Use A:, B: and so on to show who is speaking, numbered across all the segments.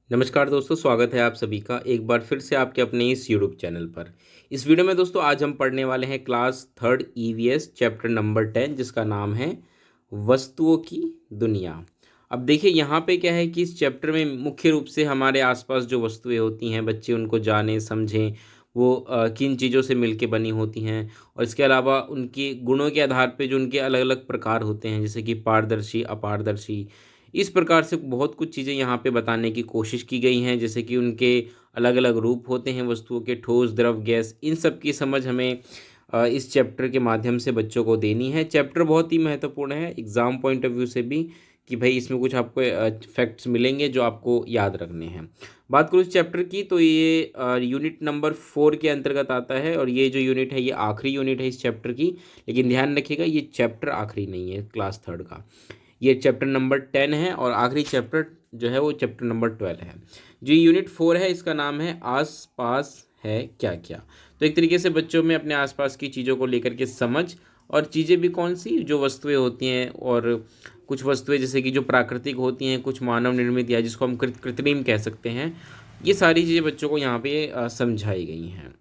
A: नमस्कार दोस्तों, स्वागत है आप सभी का एक बार फिर से आपके अपने इस यूट्यूब चैनल पर। इस वीडियो में दोस्तों आज हम पढ़ने वाले हैं class third EVS chapter number 10 जिसका नाम है वस्तुओं की दुनिया। अब देखिए यहाँ पे क्या है कि इस चैप्टर में मुख्य रूप से हमारे आसपास जो वस्तुएं होती हैं बच्चे उनको जानें समझें, वो किन चीज़ों से मिलके बनी होती हैं और इसके अलावा उनके गुणों के आधार पे जो उनके अलग अलग प्रकार होते हैं जैसे कि पारदर्शी, अपारदर्शी, इस प्रकार से बहुत कुछ चीज़ें यहाँ पे बताने की कोशिश की गई हैं। जैसे कि उनके अलग अलग रूप होते हैं वस्तुओं के, ठोस, द्रव, गैस, इन सब की समझ हमें इस चैप्टर के माध्यम से बच्चों को देनी है। चैप्टर बहुत ही महत्वपूर्ण है एग्ज़ाम पॉइंट ऑफ व्यू से भी, कि भाई इसमें कुछ आपको फैक्ट्स मिलेंगे जो आपको याद रखने हैं। बात करूँ इस चैप्टर की तो ये यूनिट नंबर 4 के अंतर्गत आता है और ये जो यूनिट है ये आखिरी यूनिट है इस चैप्टर की। लेकिन ध्यान रखिएगा ये चैप्टर आखिरी नहीं है क्लास थर्ड का, ये चैप्टर नंबर 10 है और आखिरी चैप्टर जो है वो चैप्टर नंबर 12 है। जो यूनिट 4 है इसका नाम है आस पास है क्या क्या। तो एक तरीके से बच्चों में अपने आसपास की चीज़ों को लेकर के समझ, और चीज़ें भी कौन सी जो वस्तुएं होती हैं, और कुछ वस्तुएं जैसे कि जो प्राकृतिक होती हैं, कुछ मानव निर्मित या जिसको हम कृत्रिम कह सकते हैं, ये सारी चीज़ें बच्चों को यहाँ पे समझाई गई हैं।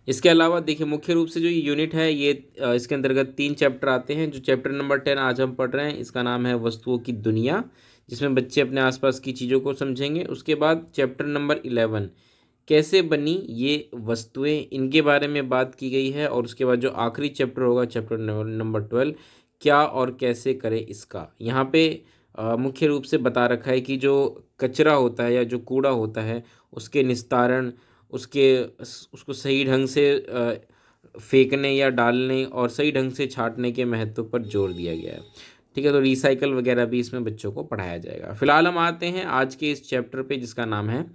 A: इसके अलावा देखिए मुख्य रूप से जो ये यूनिट है ये इसके अंतर्गत 3 चैप्टर आते हैं। जो चैप्टर नंबर 10 आज हम पढ़ रहे हैं इसका नाम है वस्तुओं की दुनिया, जिसमें बच्चे अपने आसपास की चीज़ों को समझेंगे। उसके बाद चैप्टर नंबर 11 कैसे बनी ये वस्तुएं, इनके बारे में बात की गई है। और उसके बाद जो आखिरी चैप्टर होगा चैप्टर नंबर 12 क्या और कैसे करें इसका, यहाँ पे मुख्य रूप से बता रखा है कि जो कचरा होता है या जो कूड़ा होता है उसके निस्तारण, उसके उसको सही ढंग से फेंकने या डालने और सही ढंग से छाँटने के महत्व पर जोर दिया गया है। ठीक है, तो रिसाइकल वगैरह भी इसमें बच्चों को पढ़ाया जाएगा। फिलहाल हम आते हैं आज के इस चैप्टर पे जिसका नाम है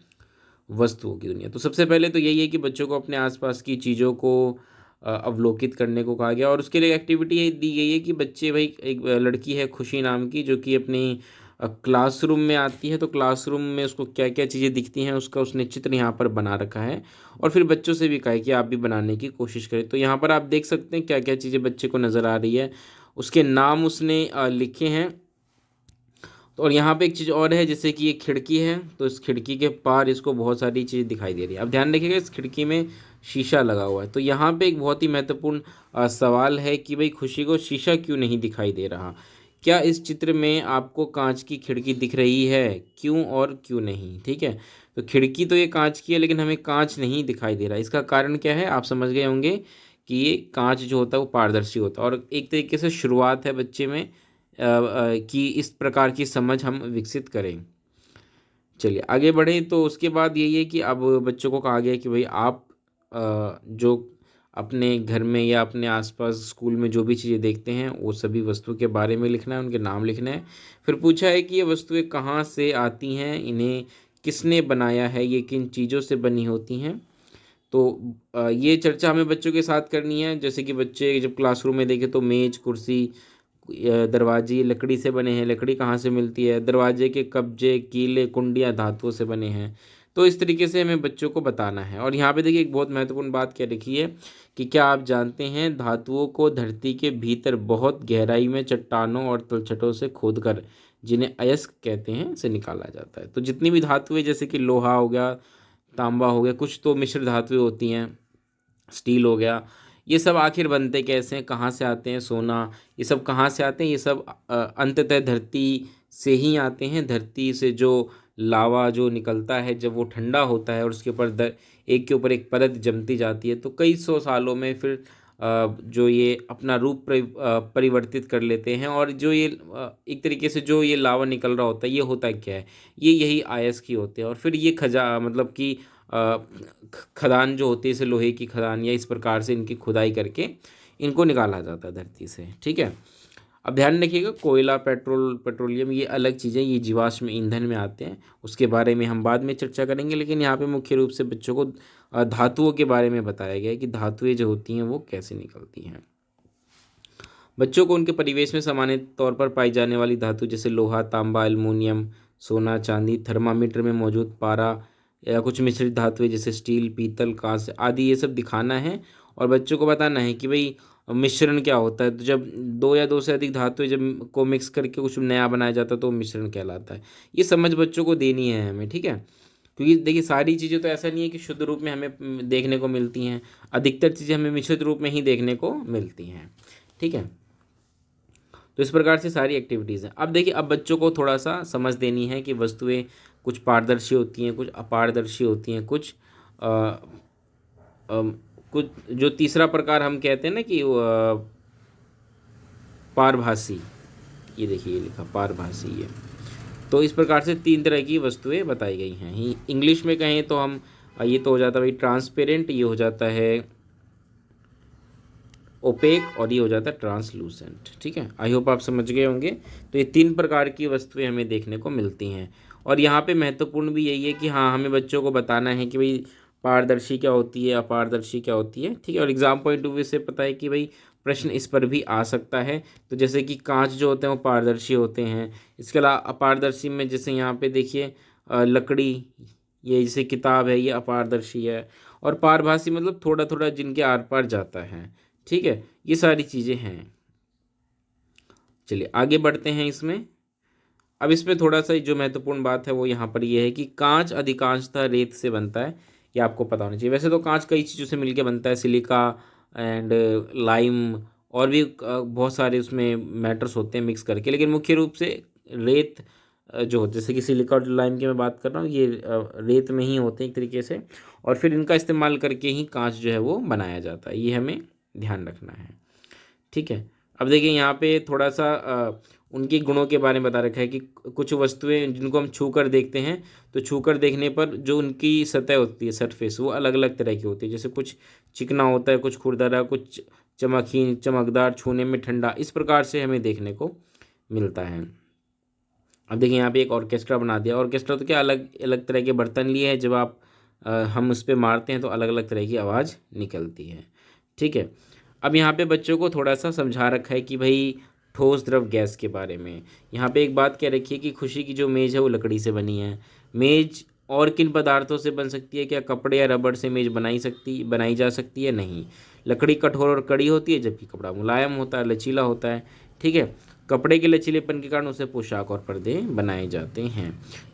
A: वस्तुओं की दुनिया। तो सबसे पहले तो यही है कि बच्चों को अपने आसपास की चीज़ों को अवलोकित करने को कहा गया और उसके लिए एक्टिविटी ये दी गई है कि बच्चे, भाई एक लड़की है खुशी नाम की जो कि अपनी क्लासरूम में आती है, तो क्लासरूम में उसको क्या क्या चीज़ें दिखती हैं उसका उसने चित्र यहाँ पर बना रखा है और फिर बच्चों से भी कहा है कि आप भी बनाने की कोशिश करें। तो यहाँ पर आप देख सकते हैं क्या क्या चीज़ें बच्चे को नज़र आ रही है, उसके नाम उसने लिखे हैं। तो और यहाँ पे एक चीज़ और है, जैसे कि ये खिड़की है तो इस खिड़की के पार इसको बहुत सारी चीज़ें दिखाई दे रही है। अब ध्यान रखिएगा इस खिड़की में शीशा लगा हुआ है, तो यहाँ पे एक बहुत ही महत्वपूर्ण सवाल है कि भाई खुशी को शीशा क्यों नहीं दिखाई दे रहा। क्या इस चित्र में आपको कांच की खिड़की दिख रही है, क्यों और क्यों नहीं। ठीक है, तो खिड़की तो ये कांच की है लेकिन हमें कांच नहीं दिखाई दे रहा। इसका कारण क्या है आप समझ गए होंगे कि ये कांच जो होता है वो पारदर्शी होता है, और एक तरीके से शुरुआत है बच्चे में कि इस प्रकार की समझ हम विकसित करें। चलिए आगे बढ़ें, तो उसके बाद यही है कि अब बच्चों को कहा गया कि भाई आप जो अपने घर में या अपने आसपास स्कूल में जो भी चीज़ें देखते हैं वो सभी वस्तु के बारे में लिखना है, उनके नाम लिखना है। फिर पूछा है कि ये वस्तुएं कहाँ से आती हैं, इन्हें किसने बनाया है, ये किन चीज़ों से बनी होती हैं। तो ये चर्चा हमें बच्चों के साथ करनी है। जैसे कि बच्चे जब क्लासरूम में देखें तो मेज, कुर्सी, दरवाजे लकड़ी से बने हैं, लकड़ी कहाँ से मिलती है, दरवाजे के कब्जे, कीले, कुंडियाँ धातुओं से बने हैं। तो इस तरीके से हमें बच्चों को बताना है। और यहाँ पे देखिए एक बहुत महत्वपूर्ण बात क्या लिखी है कि क्या आप जानते हैं धातुओं को धरती के भीतर बहुत गहराई में चट्टानों और तलछटों से खोदकर, जिन्हें अयस्क कहते हैं, से निकाला जाता है। तो जितनी भी धातुएं जैसे कि लोहा हो गया, तांबा हो गया, कुछ तो मिश्र धातुएं होती हैं, स्टील हो गया, ये सब आखिर बनते कैसे हैं, कहाँ से आते हैं, सोना, ये सब कहाँ से आते हैं, ये सब अंततः धरती से ही आते हैं। धरती से जो लावा जो निकलता है जब वो ठंडा होता है और उसके ऊपर एक के ऊपर एक परत जमती जाती है, तो कई सौ सालों में फिर जो ये अपना रूप परिवर्तित कर लेते हैं। और जो ये एक तरीके से जो ये लावा निकल रहा होता है ये होता है क्या है, ये यही अयस्क ही होते हैं। और फिर ये मतलब कि खदान जो होती है, जैसे लोहे की खदान या इस प्रकार से इनकी खुदाई करके इनको निकाला जाता है धरती से। ठीक है, अब ध्यान रखिएगा कोयला, पेट्रोलियम ये अलग चीज़ें, ये जीवाश्म ईंधन में आते हैं, उसके बारे में हम बाद में चर्चा करेंगे। लेकिन यहाँ पे मुख्य रूप से बच्चों को धातुओं के बारे में बताया गया है कि धातुएं जो होती हैं वो कैसे निकलती हैं। बच्चों को उनके परिवेश में सामान्य तौर पर पाई जाने वाली धातु जैसे लोहा, तांबा, एल्युमिनियम, सोना, चांदी, थर्मामीटर में मौजूद पारा या कुछ मिश्रित धातुएं जैसे स्टील, पीतल, कांस्य आदि, ये सब दिखाना है। और बच्चों को बताना है कि भाई मिश्रण क्या होता है। तो जब दो या दो से अधिक धातु जब को मिक्स करके कुछ नया बनाया जाता है तो मिश्रण कहलाता है। ये समझ बच्चों को देनी है हमें, ठीक है। क्योंकि देखिए सारी चीज़ें तो ऐसा नहीं है कि शुद्ध रूप में हमें देखने को मिलती हैं, अधिकतर चीज़ें हमें मिश्रित रूप में ही देखने को मिलती हैं, ठीक है। तो इस प्रकार से सारी एक्टिविटीज़ हैं। अब देखिए, अब बच्चों को थोड़ा सा समझ देनी है कि वस्तुएं कुछ पारदर्शी होती हैं, कुछ अपारदर्शी होती हैं, कुछ अ, अम, कुछ जो तीसरा प्रकार हम कहते हैं ना कि पारभासी, ये देखिए ये लिखा पारभासी ये। तो इस प्रकार से तीन तरह की वस्तुएं बताई गई हैं। इंग्लिश में कहें तो हम ये तो हो जाता है भाई ट्रांसपेरेंट, ये हो जाता है ओपेक, और ये हो जाता है ट्रांसलूसेंट, ठीक है। आई होप आप समझ गए होंगे। तो ये तीन प्रकार की वस्तुएं हमें देखने को मिलती हैं। और यहाँ पे महत्वपूर्ण भी यही है कि हाँ, हमें बच्चों को बताना है कि भाई पारदर्शी क्या होती है, अपारदर्शी क्या होती है, ठीक है। और एग्जाम पॉइंट ऑफ व्यू से पता है कि भाई प्रश्न इस पर भी आ सकता है। तो जैसे कि कांच जो होते हैं वो पारदर्शी होते हैं। इसके अलावा अपारदर्शी में जैसे यहाँ पे देखिए लकड़ी, ये जैसे किताब है, ये अपारदर्शी है। और पारभासी मतलब थोड़ा थोड़ा जिनके आर पार जाता है, ठीक है। ये सारी चीज़ें हैं। चलिए आगे बढ़ते हैं इसमें। अब इसमें थोड़ा सा जो महत्वपूर्ण बात है वो यहाँ पर ये है कि कांच अधिकांशतः रेत से बनता है, ये आपको पता होना चाहिए। वैसे तो कांच कई चीज़ों से मिलके बनता है, सिलिका एंड लाइम, और भी बहुत सारे उसमें मैटर्स होते हैं मिक्स करके, लेकिन मुख्य रूप से रेत जो जैसे कि सिलिका और लाइम की मैं बात कर रहा हूँ, ये रेत में ही होते हैं एक तरीके से। और फिर इनका इस्तेमाल करके ही कांच जो है वो बनाया जाता है, ये हमें ध्यान रखना है, ठीक है। अब देखिए यहाँ पे थोड़ा सा उनके गुणों के बारे में बता रखा है कि कुछ वस्तुएं जिनको हम छू कर देखते हैं, तो छू कर देखने पर जो उनकी सतह होती है, सरफेस, वो अलग अलग तरह की होती है। जैसे कुछ चिकना होता है, कुछ खुरदरा, कुछ चमकीन चमकदार, छूने में ठंडा, इस प्रकार से हमें देखने को मिलता है। अब देखिए यहाँ पे एक ऑर्केस्ट्रा बना दिया। ऑर्केस्ट्रा तो क्या, अलग अलग तरह के बर्तन लिए हैं, जब आप हम उस पर मारते हैं तो अलग अलग तरह की आवाज़ निकलती है, ठीक है। अब यहाँ पे बच्चों को थोड़ा सा समझा रखा है कि भाई ठोस द्रव गैस के बारे में। यहाँ पे एक बात कह रखी है कि खुशी की जो मेज़ है वो लकड़ी से बनी है। मेज़ और किन पदार्थों से बन सकती है? क्या कपड़े या रबड़ से मेज़ बनाई जा सकती है? नहीं। लकड़ी कठोर और कड़ी होती है, जबकि कपड़ा मुलायम होता है, लचीला होता है, ठीक है। कपड़े के लचीलेपन के कारण उसे पोशाक और पर्दे बनाए जाते हैं,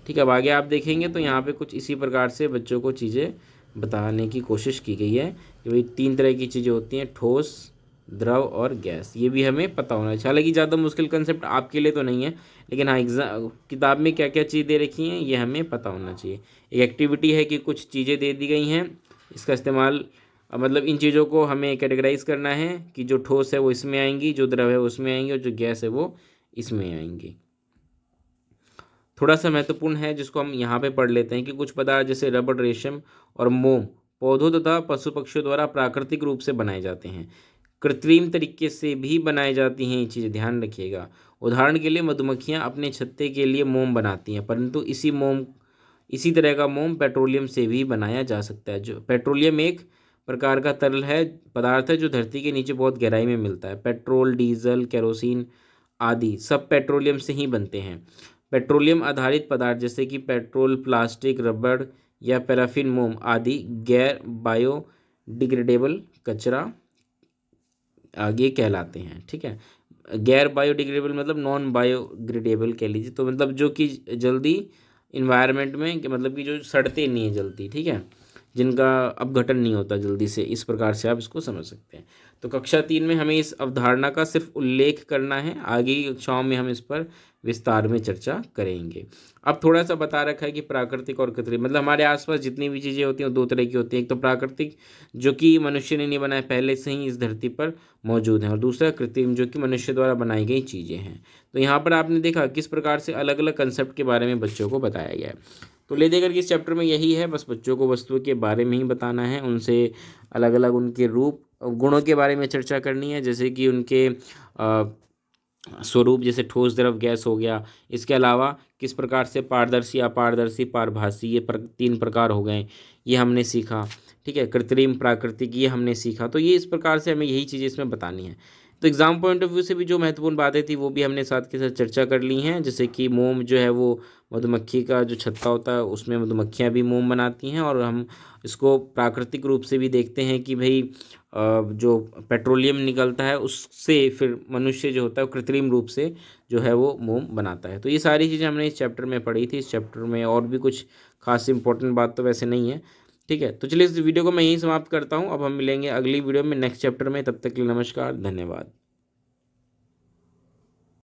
A: ठीक है। अब आगे आप देखेंगे तो यहाँ पे कुछ इसी प्रकार से बच्चों को चीज़ें बताने की कोशिश की गई है कि भाई तीन तरह की चीज़ें होती हैं, ठोस, द्रव और गैस। ये भी हमें पता होना चाहिए। हालांकि ज़्यादा मुश्किल कंसेप्ट आपके लिए तो नहीं है, लेकिन हाँ एग्जाम किताब में क्या क्या चीज़ दे रखी हैं ये हमें पता होना चाहिए। एक एक्टिविटी है कि कुछ चीज़ें दे दी गई हैं, इसका इस्तेमाल मतलब इन चीज़ों को हमें कैटेगराइज करना है कि जो ठोस है वो इसमें आएंगी, जो द्रव है उसमें आएंगी, और जो गैस है वो इसमें आएंगी। थोड़ा सा महत्वपूर्ण है जिसको हम यहाँ पे पढ़ लेते हैं कि कुछ पदार्थ जैसे रबड़, रेशम और मोम पौधों तथा पशु पक्षियों द्वारा प्राकृतिक रूप से बनाए जाते हैं। कृत्रिम तरीके से भी बनाई जाती हैं, ये चीज़ ध्यान रखिएगा। उदाहरण के लिए मधुमक्खियाँ अपने छत्ते के लिए मोम बनाती हैं, परंतु इसी तरह का मोम पेट्रोलियम से भी बनाया जा सकता है। जो पेट्रोलियम एक प्रकार का तरल है पदार्थ है जो धरती के नीचे बहुत गहराई में मिलता है। पेट्रोल, डीजल, केरोसिन आदि सब पेट्रोलियम से ही बनते हैं। पेट्रोलियम आधारित पदार्थ जैसे कि पेट्रोल, प्लास्टिक, रबड़ या पैराफिन, मोम आदि गैर बायोडिग्रेडेबल कचरा आगे कहलाते हैं, ठीक है। गैर बायोडिग्रेडेबल मतलब नॉन बायोडिग्रेडेबल कह लीजिए, तो मतलब जो कि जल्दी इन्वायरमेंट में मतलब कि जो सड़ते नहीं है जल्दी, ठीक है, जिनका अपघटन नहीं होता जल्दी से, इस प्रकार से आप इसको समझ सकते हैं। तो कक्षा 3 में हमें इस अवधारणा का सिर्फ उल्लेख करना है, आगे की कक्षाओं में हम इस पर विस्तार में चर्चा करेंगे। अब थोड़ा सा बता रखा है कि प्राकृतिक और कृत्रिम, मतलब हमारे आसपास जितनी भी चीज़ें होती हैं वो दो तरह की होती हैं। एक तो प्राकृतिक जो कि मनुष्य ने नहीं बनाया, पहले से ही इस धरती पर मौजूद हैं, और दूसरा कृत्रिम जो कि मनुष्य द्वारा बनाई गई चीज़ें हैं। तो यहाँ पर आपने देखा किस प्रकार से अलग अलग कंसेप्ट के बारे में बच्चों को बताया गया है। तो ले देकर के इस चैप्टर में यही है, बस बच्चों को वस्तुओं के बारे में ही बताना है, उनसे अलग अलग उनके रूप गुणों के बारे में चर्चा करनी है, जैसे कि उनके स्वरूप, जैसे ठोस, द्रव, गैस हो गया। इसके अलावा किस प्रकार से पारदर्शी, अपारदर्शी, पारभासी, ये तीन प्रकार हो गए, ये हमने सीखा, ठीक है। कृत्रिम, प्राकृतिक, ये हमने सीखा। तो ये इस प्रकार से हमें यही चीज़ें इसमें बतानी है। तो एग्ज़ाम पॉइंट ऑफ व्यू से भी जो महत्वपूर्ण बातें थी वो भी हमने साथ के साथ चर्चा कर ली हैं, जैसे कि मोम जो है वो मधुमक्खी का जो छत्ता होता है उसमें मधुमक्खियाँ भी मोम बनाती हैं, और हम इसको प्राकृतिक रूप से भी देखते हैं कि भाई जो पेट्रोलियम निकलता है उससे फिर मनुष्य जो होता है वो कृत्रिम रूप से जो है वो मोम बनाता है। तो ये सारी चीज़ें हमने इस चैप्टर में पढ़ी थी। इस चैप्टर में और भी कुछ खास इंपॉर्टेंट बात तो वैसे नहीं है। ठीक है, तो चलिए इस वीडियो को मैं यहीं समाप्त करता हूँ। अब हम मिलेंगे अगली वीडियो में नेक्स्ट चैप्टर में। तब तक के लिए नमस्कार, धन्यवाद।